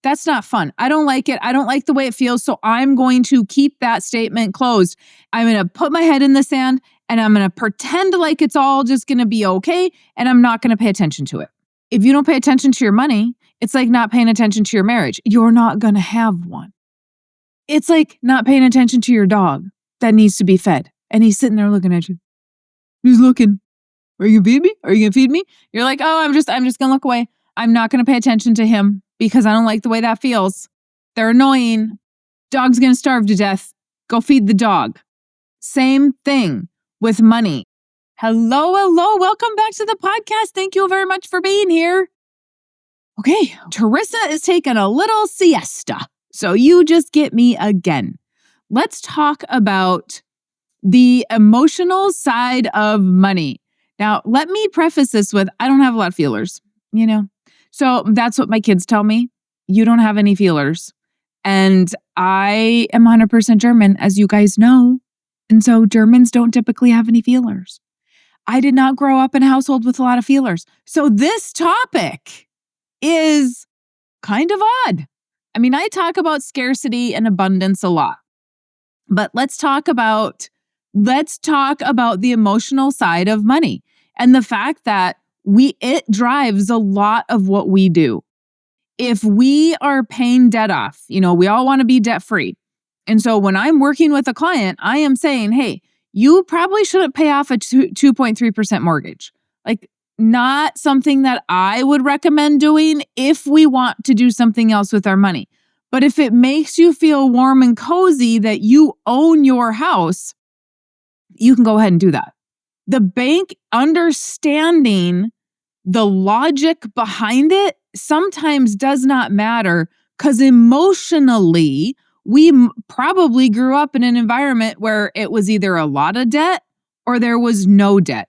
That's not fun. I don't like it. I don't like the way it feels. So I'm going to keep that statement closed. I'm going to put my head in the sand and I'm going to pretend like it's all just going to be okay. And I'm not going to pay attention to it. If you don't pay attention to your money, it's like not paying attention to your marriage. You're not going to have one. It's like not paying attention to your dog that needs to be fed. And he's sitting there looking at you. He's looking. Are you going to feed me? Are you going to feed me? You're like, oh, I'm just going to look away. I'm not going to pay attention to him because I don't like the way that feels. They're annoying. Dog's going to starve to death. Go feed the dog. Same thing with money. Hello. Welcome back to the podcast. Thank you very much for being here. Okay, Teresa is taking a little siesta. So you just get me again. Let's talk about the emotional side of money. Now, let me preface this with, I don't have a lot of feelers, So that's what my kids tell me. You don't have any feelers. And I am 100% German, as you guys know. And so Germans don't typically have any feelers. I did not grow up in a household with a lot of feelers. So this topic is kind of odd. I mean, I talk about scarcity and abundance a lot. But let's talk about the emotional side of money and the fact that it drives a lot of what we do. If we are paying debt off, we all want to be debt free. And so when I'm working with a client, I am saying, hey, you probably shouldn't pay off a 2.3% mortgage. Like, not something that I would recommend doing if we want to do something else with our money. But if it makes you feel warm and cozy that you own your house, you can go ahead and do that. The bank understanding the logic behind it sometimes does not matter because emotionally, we probably grew up in an environment where it was either a lot of debt or there was no debt.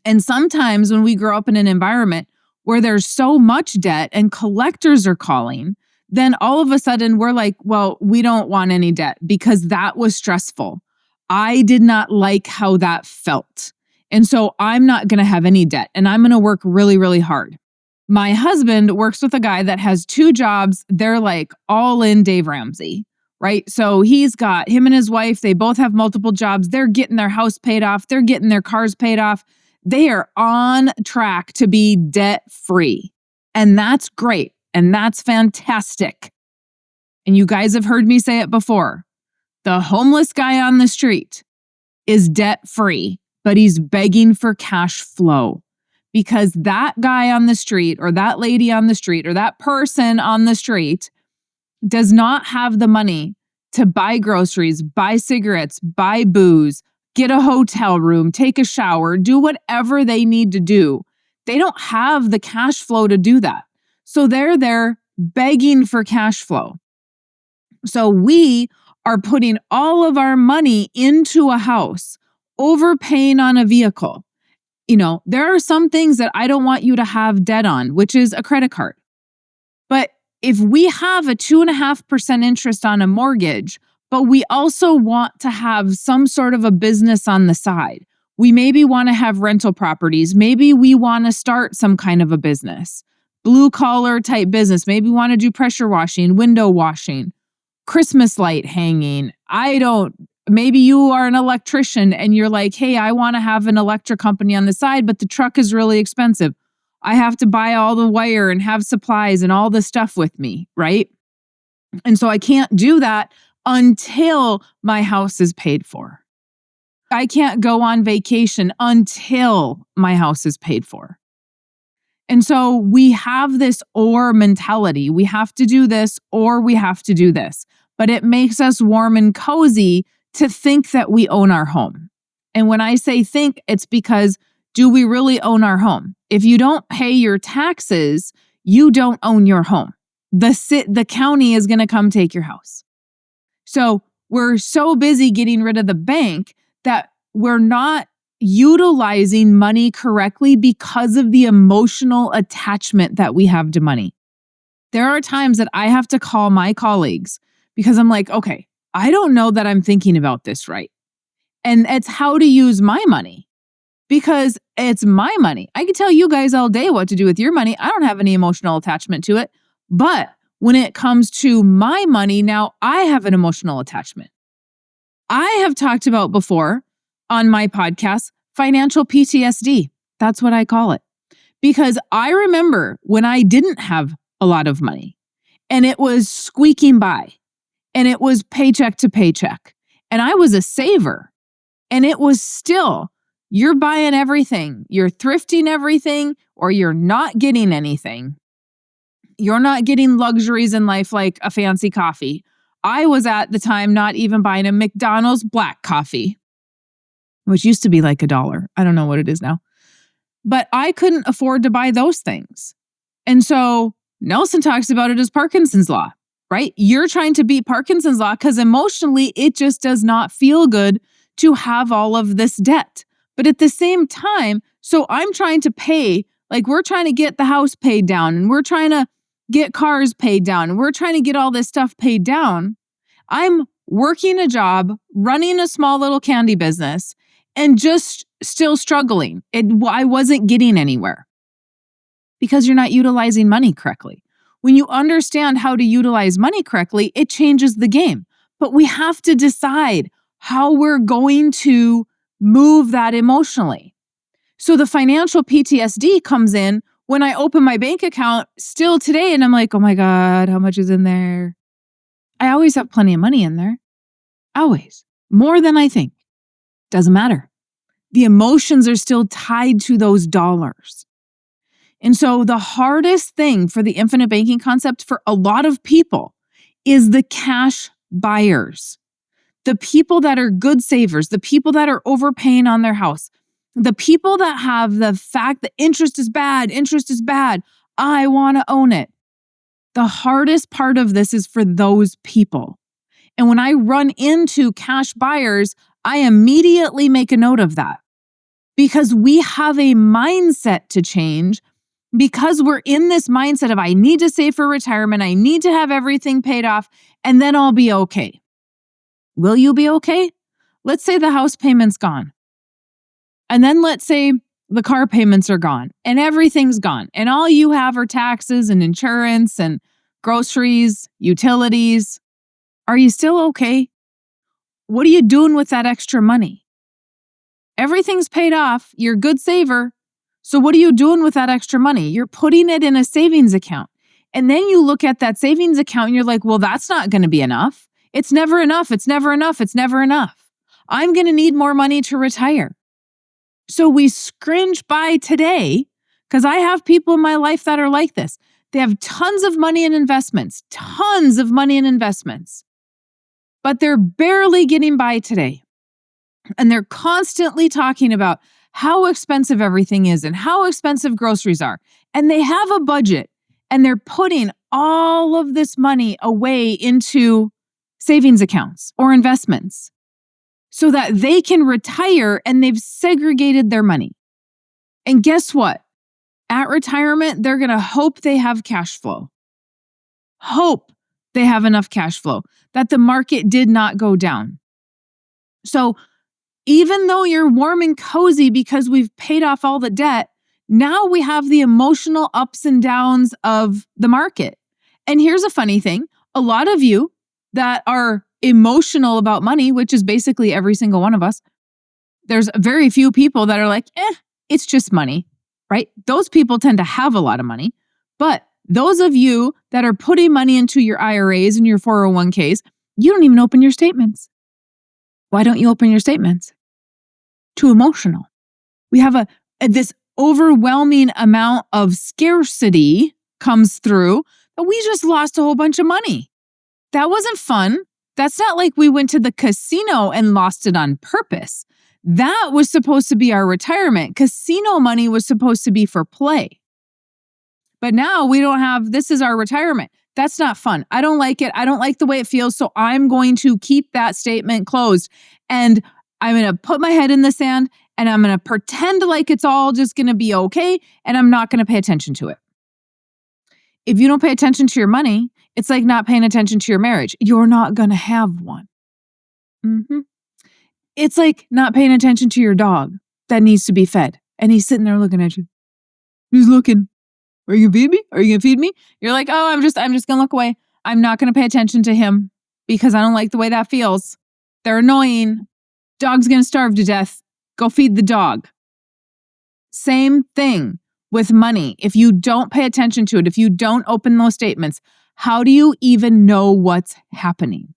And sometimes when we grow up in an environment where there's so much debt and collectors are calling, then all of a sudden we're like, well, we don't want any debt because that was stressful. I did not like how that felt. And so I'm not going to have any debt and I'm going to work really, really hard. My husband works with a guy that has 2 jobs. They're like all in Dave Ramsey, right? So he's got him and his wife. They both have multiple jobs. They're getting their house paid off. They're getting their cars paid off. They are on track to be debt free. And that's great. And that's fantastic. And you guys have heard me say it before. The homeless guy on the street is debt free, but he's begging for cash flow because that guy on the street or that lady on the street or that person on the street does not have the money to buy groceries, buy cigarettes, buy booze, get a hotel room, take a shower, do whatever they need to do. They don't have the cash flow to do that. So they're there begging for cash flow. So we are putting all of our money into a house, overpaying on a vehicle. There are some things that I don't want you to have debt on, which is a credit card. But if we have a 2.5% interest on a mortgage, but we also want to have some sort of a business on the side. We maybe want to have rental properties. Maybe we want to start some kind of a business, blue collar type business. Maybe we want to do pressure washing, window washing, Christmas light hanging. Maybe you are an electrician and you're like, hey, I want to have an electric company on the side, but the truck is really expensive. I have to buy all the wire and have supplies and all the stuff with me, right? And so I can't do that until my house is paid for. I can't go on vacation until my house is paid for. And so we have this or mentality. We have to do this or we have to do this. But it makes us warm and cozy to think that we own our home. And when I say think, it's because do we really own our home? If you don't pay your taxes, you don't own your home. The county is going to come take your house. So we're so busy getting rid of the bank that we're not utilizing money correctly because of the emotional attachment that we have to money. There are times that I have to call my colleagues because I'm like, okay, I don't know that I'm thinking about this right. And it's how to use my money because it's my money. I can tell you guys all day what to do with your money. I don't have any emotional attachment to it. But when it comes to my money, now I have an emotional attachment. I have talked about before on my podcast, financial PTSD. That's what I call it. Because I remember when I didn't have a lot of money and it was squeaking by and it was paycheck to paycheck and I was a saver and it was still, you're buying everything, you're thrifting everything, or you're not getting anything. You're not getting luxuries in life like a fancy coffee. I was at the time not even buying a McDonald's black coffee, which used to be like $1. I don't know what it is now. But I couldn't afford to buy those things. And so Nelson talks about it as Parkinson's law, right? You're trying to beat Parkinson's law because emotionally, it just does not feel good to have all of this debt. But at the same time, so I'm trying to pay, like we're trying to get the house paid down and we're trying to get cars paid down and we're trying to get all this stuff paid down. I'm working a job, running a small little candy business, and just still struggling. I wasn't getting anywhere because you're not utilizing money correctly. When you understand how to utilize money correctly, it changes the game. But we have to decide how we're going to move that emotionally. So the financial PTSD comes in when I open my bank account still today and I'm like, oh my God, how much is in there? I always have plenty of money in there. Always. More than I think. Doesn't matter. The emotions are still tied to those dollars. And so the hardest thing for the infinite banking concept for a lot of people is the cash buyers. The people that are good savers, the people that are overpaying on their house, the people that have the fact that interest is bad, I want to own it. The hardest part of this is for those people. And when I run into cash buyers, I immediately make a note of that because we have a mindset to change because we're in this mindset of I need to save for retirement. I need to have everything paid off and then I'll be okay. Will you be okay? Let's say the house payment's gone. And then let's say the car payments are gone and everything's gone. And all you have are taxes and insurance and groceries, utilities. Are you still okay? What are you doing with that extra money? Everything's paid off. You're a good saver. So what are you doing with that extra money? You're putting it in a savings account. And then you look at that savings account and you're like, well, that's not going to be enough. It's never enough. It's never enough. It's never enough. I'm going to need more money to retire. So we scringe by today because I have people in my life that are like this. They have tons of money in investments, but they're barely getting by today. And they're constantly talking about how expensive everything is and how expensive groceries are. And they have a budget and they're putting all of this money away into savings accounts or investments so that they can retire and they've segregated their money. And guess what? At retirement, they're going to hope they have cash flow. Hope they have enough cash flow, that the market did not go down. So even though you're warm and cozy because we've paid off all the debt, now we have the emotional ups and downs of the market. And here's a funny thing. A lot of you that are emotional about money, which is basically every single one of us, there's very few people that are like, it's just money, right? Those people tend to have a lot of money. But those of you that are putting money into your IRAs and your 401ks, you don't even open your statements. Why don't you open your statements? Too emotional. We have this overwhelming amount of scarcity comes through that we just lost a whole bunch of money. That wasn't fun. That's not like we went to the casino and lost it on purpose. That was supposed to be our retirement. Casino money was supposed to be for play. But now we don't have, this is our retirement. That's not fun. I don't like it. I don't like the way it feels. So I'm going to keep that statement closed. And I'm going to put my head in the sand and I'm going to pretend like it's all just going to be okay. And I'm not going to pay attention to it. If you don't pay attention to your money, it's like not paying attention to your marriage. You're not going to have one. It's like not paying attention to your dog that needs to be fed. And he's sitting there looking at you. He's looking. Are you gonna feed me? Are you gonna feed me? You're like, oh, I'm just gonna look away. I'm not gonna pay attention to him because I don't like the way that feels. They're annoying. Dog's gonna starve to death. Go feed the dog. Same thing with money. If you don't pay attention to it, if you don't open those statements, how do you even know what's happening?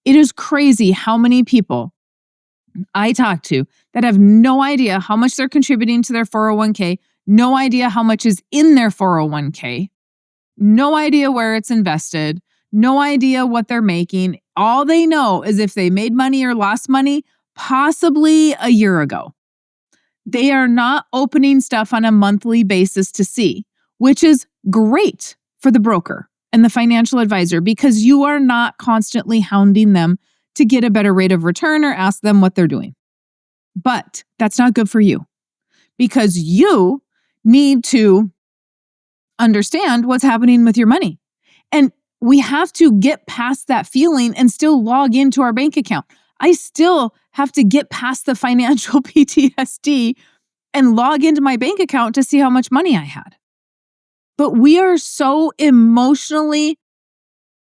It is crazy how many people I talk to that have no idea how much they're contributing to their 401k, no idea how much is in their 401k, no idea where it's invested, no idea what they're making. All they know is if they made money or lost money, possibly a year ago. They are not opening stuff on a monthly basis to see, which is great for the broker and the financial advisor because you are not constantly hounding them to get a better rate of return or ask them what they're doing. But that's not good for you because you need to understand what's happening with your money. And we have to get past that feeling and still log into our bank account. I still have to get past the financial PTSD and log into my bank account to see how much money I had. But we are so emotionally,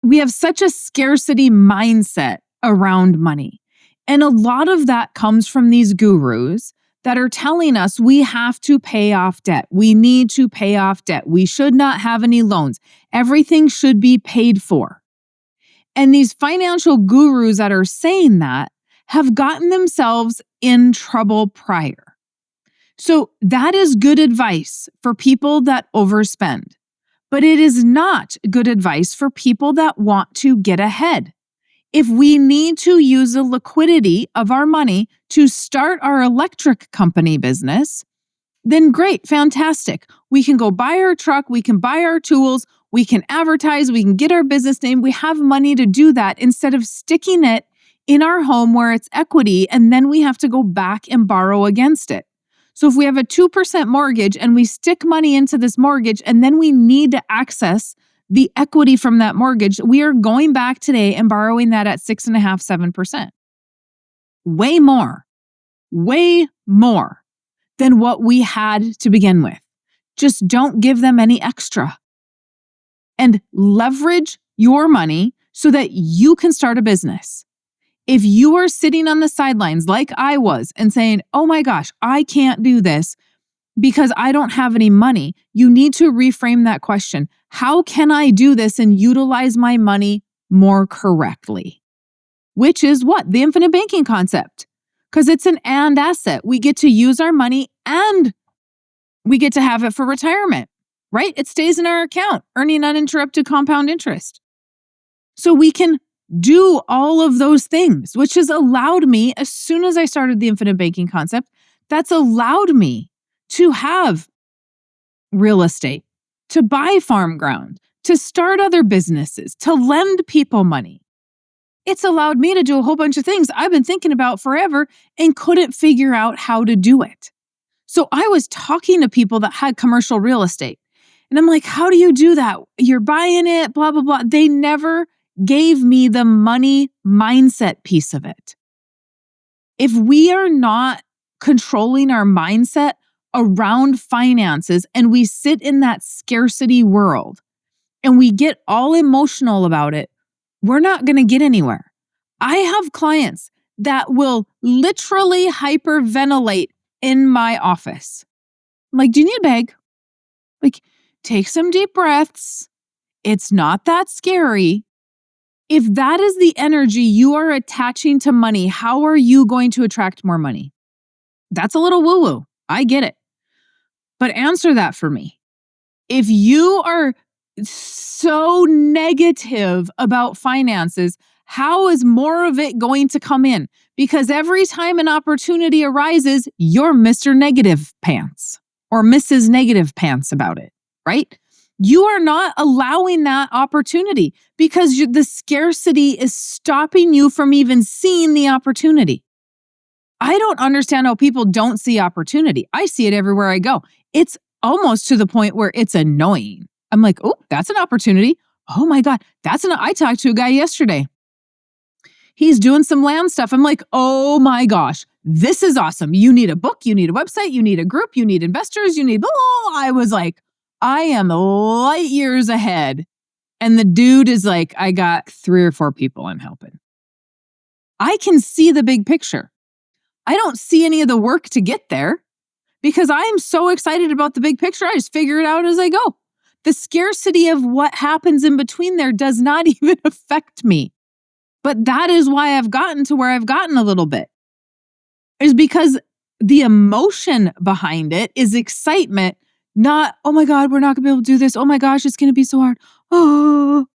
we have such a scarcity mindset around money. And a lot of that comes from these gurus that are telling us we have to pay off debt. We need to pay off debt. We should not have any loans. Everything should be paid for. And these financial gurus that are saying that have gotten themselves in trouble prior. So that is good advice for people that overspend. But it is not good advice for people that want to get ahead. If we need to use the liquidity of our money to start our electric company business, then great, fantastic. We can go buy our truck, we can buy our tools, we can advertise, we can get our business name. We have money to do that instead of sticking it in our home where it's equity and then we have to go back and borrow against it. So if we have a 2% mortgage and we stick money into this mortgage and then we need to access the equity from that mortgage, we are going back today and borrowing that at 6.5%, 7%. Way more than what we had to begin with. Just don't give them any extra. And leverage your money so that you can start a business. If you are sitting on the sidelines like I was and saying, oh my gosh, I can't do this because I don't have any money, you need to reframe that question. How can I do this and utilize my money more correctly? Which is what? The infinite banking concept. Because it's an and asset. We get to use our money and we get to have it for retirement, right? It stays in our account, earning uninterrupted compound interest. So we can do all of those things, which has allowed me, as soon as I started the infinite banking concept, that's allowed me to have real estate, to buy farm ground, to start other businesses, to lend people money. It's allowed me to do a whole bunch of things I've been thinking about forever and couldn't figure out how to do it. So I was talking to people that had commercial real estate. And I'm like, how do you do that? You're buying it, blah, blah, blah. They never gave me the money mindset piece of it. If we are not controlling our mindset around finances and we sit in that scarcity world and we get all emotional about it, we're not going to get anywhere. I have clients that will literally hyperventilate in my office. I'm like, do you need a bag? Like, take some deep breaths. It's not that scary. If that is the energy you are attaching to money, how are you going to attract more money? That's a little woo-woo. I get it. But answer that for me. If you are so negative about finances, how is more of it going to come in? Because every time an opportunity arises, you're Mr. Negative Pants or Mrs. Negative Pants about it, right? You are not allowing that opportunity because the scarcity is stopping you from even seeing the opportunity. I don't understand how people don't see opportunity. I see it everywhere I go. It's almost to the point where it's annoying. I'm like, oh, that's an opportunity. Oh my God, I talked to a guy yesterday. He's doing some land stuff. I'm like, oh my gosh, this is awesome. You need a book, you need a website, you need a group, you need investors, you need, I was like, I am light years ahead. And the dude is like, I got 3 or 4 people I'm helping. I can see the big picture. I don't see any of the work to get there because I'm so excited about the big picture. I just figure it out as I go. The scarcity of what happens in between there does not even affect me. But that is why I've gotten to where I've gotten a little bit. Is because the emotion behind it is excitement, not, oh my God, we're not going to be able to do this. Oh my gosh, it's going to be so hard. Oh,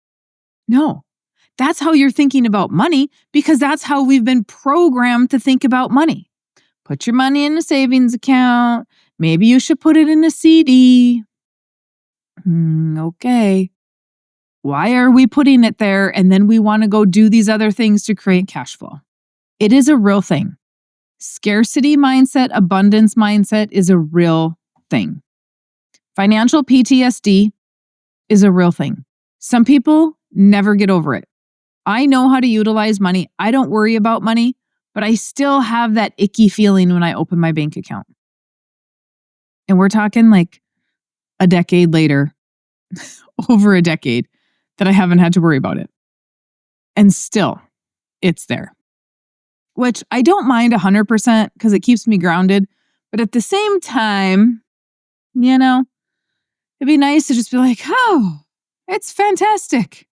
no. That's how you're thinking about money because that's how we've been programmed to think about money. Put your money in a savings account. Maybe you should put it in a CD. Okay. Why are we putting it there and then we want to go do these other things to create cash flow? It is a real thing. Scarcity mindset, abundance mindset is a real thing. Financial PTSD is a real thing. Some people never get over it. I know how to utilize money. I don't worry about money, but I still have that icky feeling when I open my bank account. And we're talking like a decade later, over a decade, that I haven't had to worry about it. And still, it's there. Which I don't mind 100% because it keeps me grounded. But at the same time, it'd be nice to just be like, oh, it's fantastic.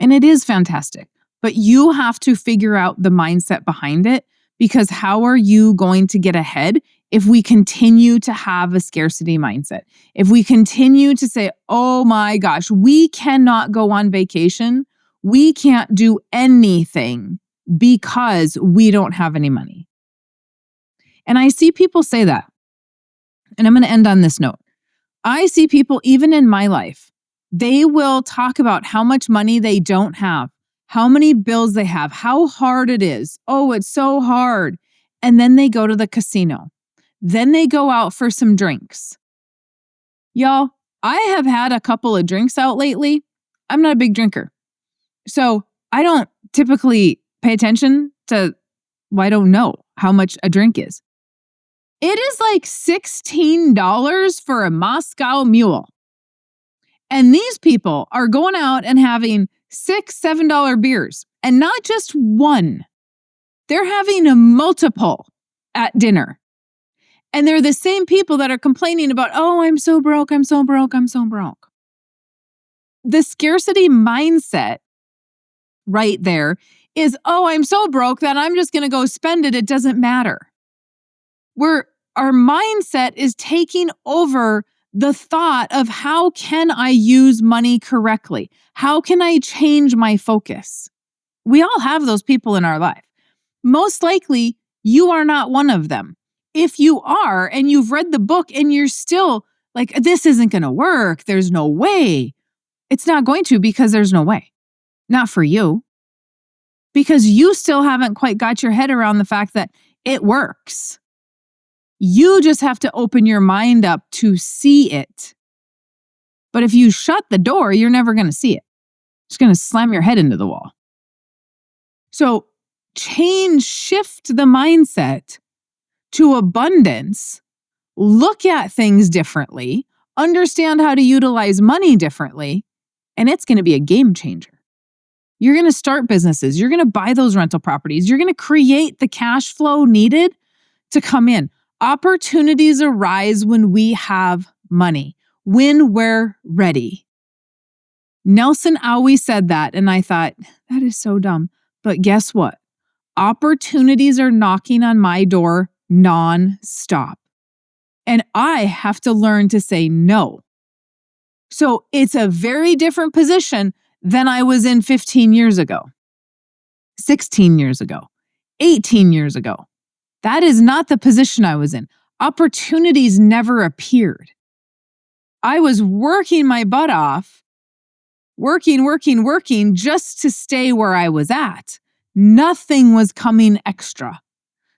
And it is fantastic. But you have to figure out the mindset behind it because how are you going to get ahead if we continue to have a scarcity mindset? If we continue to say, oh my gosh, we cannot go on vacation. We can't do anything because we don't have any money. And I see people say that. And I'm going to end on this note. I see people, even in my life, they will talk about how much money they don't have, how many bills they have, how hard it is. Oh, it's so hard. And then they go to the casino. Then they go out for some drinks. Y'all, I have had a couple of drinks out lately. I'm not a big drinker. So I don't typically pay attention to, I don't know how much a drink is. It is like $16 for a Moscow Mule. And these people are going out and having $6, $7 beers. And not just one. They're having a multiple at dinner. And they're the same people that are complaining about, oh, I'm so broke, I'm so broke, I'm so broke. The scarcity mindset right there is, oh, I'm so broke that I'm just going to go spend it. It doesn't matter. Where our mindset is taking over the thought of how can I use money correctly? How can I change my focus? We all have those people in our life. Most likely, you are not one of them. If you are, and you've read the book and you're still like, this isn't going to work. There's no way. It's not going to because there's no way. Not for you. Because you still haven't quite got your head around the fact that it works. You just have to open your mind up to see it. But if you shut the door, you're never going to see it. It's going to slam your head into the wall. So shift the mindset to abundance, look at things differently, understand how to utilize money differently, and it's going to be a game changer. You're going to start businesses. You're going to buy those rental properties. You're going to create the cash flow needed to come in. Opportunities arise when we have money, when we're ready. Nelson always said that, and I thought, that is so dumb. But guess what? Opportunities are knocking on my door non-stop. And I have to learn to say no. So it's a very different position than I was in 15 years ago, 16 years ago, 18 years ago. That is not the position I was in. Opportunities never appeared. I was working my butt off, working just to stay where I was at. Nothing was coming extra.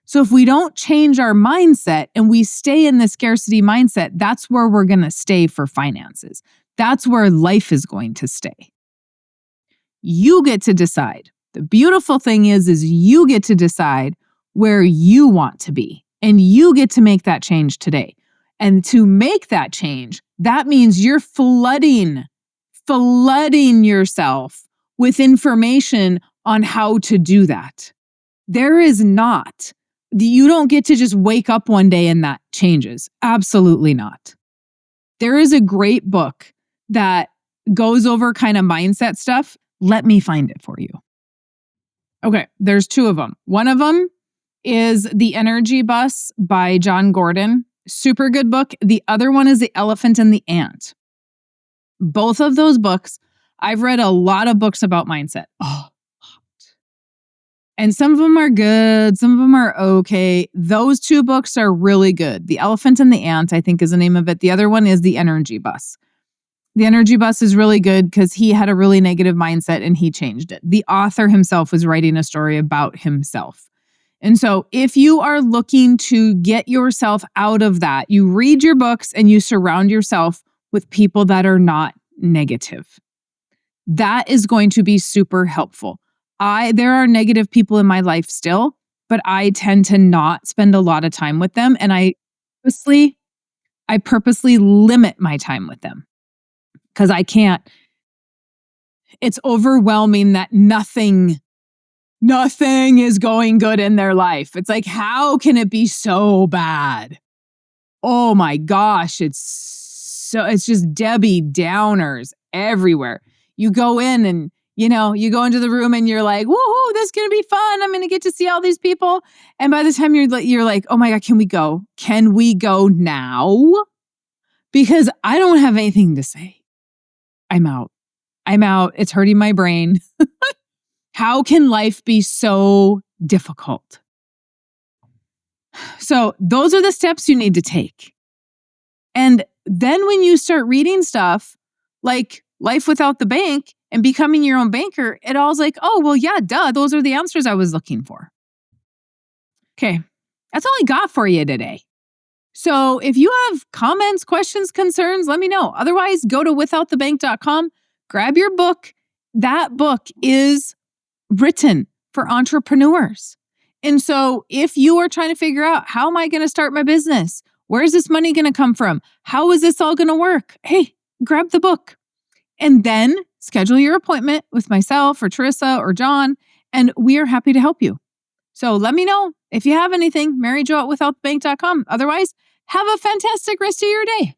So if we don't change our mindset and we stay in the scarcity mindset, that's where we're going to stay for finances. That's where life is going to stay. You get to decide. The beautiful thing is you get to decide where you want to be, and you get to make that change today. And to make that change, that means you're flooding yourself with information on how to do that. There is not. You don't get to just wake up one day and that changes. Absolutely not. There is a great book that goes over kind of mindset stuff. Let me find it for you. Okay, there's two of them. One of them is The Energy Bus by John Gordon. Super good book. The other one is The Elephant and the Ant. Both of those books, I've read a lot of books about mindset. And some of them are good, some of them are okay. Those two books are really good. The Elephant and the Ant, I think, is the name of it. The other one is The Energy Bus. The Energy Bus is really good because he had a really negative mindset and he changed it. The author himself was writing a story about himself. And so if you are looking to get yourself out of that, you read your books and you surround yourself with people that are not negative. That is going to be super helpful. There are negative people in my life still, but I tend to not spend a lot of time with them. And I purposely limit my time with them because I can't. It's overwhelming that nothing is going good in their life. It's like, how can it be so bad? Oh my gosh, it's just Debbie Downers everywhere. You go in and, you go into the room and you're like, woohoo, this is going to be fun. I'm going to get to see all these people. And by the time you're like, oh my God, can we go? Can we go now? Because I don't have anything to say. I'm out. It's hurting my brain. How can life be so difficult? So those are the steps you need to take. And then when you start reading stuff like Life Without the Bank and Becoming Your Own Banker, it all's like, oh, well, yeah, duh. Those are the answers I was looking for. Okay. That's all I got for you today. So if you have comments, questions, concerns, let me know. Otherwise, go to withoutthebank.com, grab your book. That book is written for entrepreneurs. And so if you are trying to figure out, how am I going to start my business? Where's this money going to come from? How is this all going to work? Hey, grab the book and then schedule your appointment with myself or Teresa or John, and we are happy to help you. So let me know if you have anything, maryjo@withoutthebank.com. Otherwise, have a fantastic rest of your day.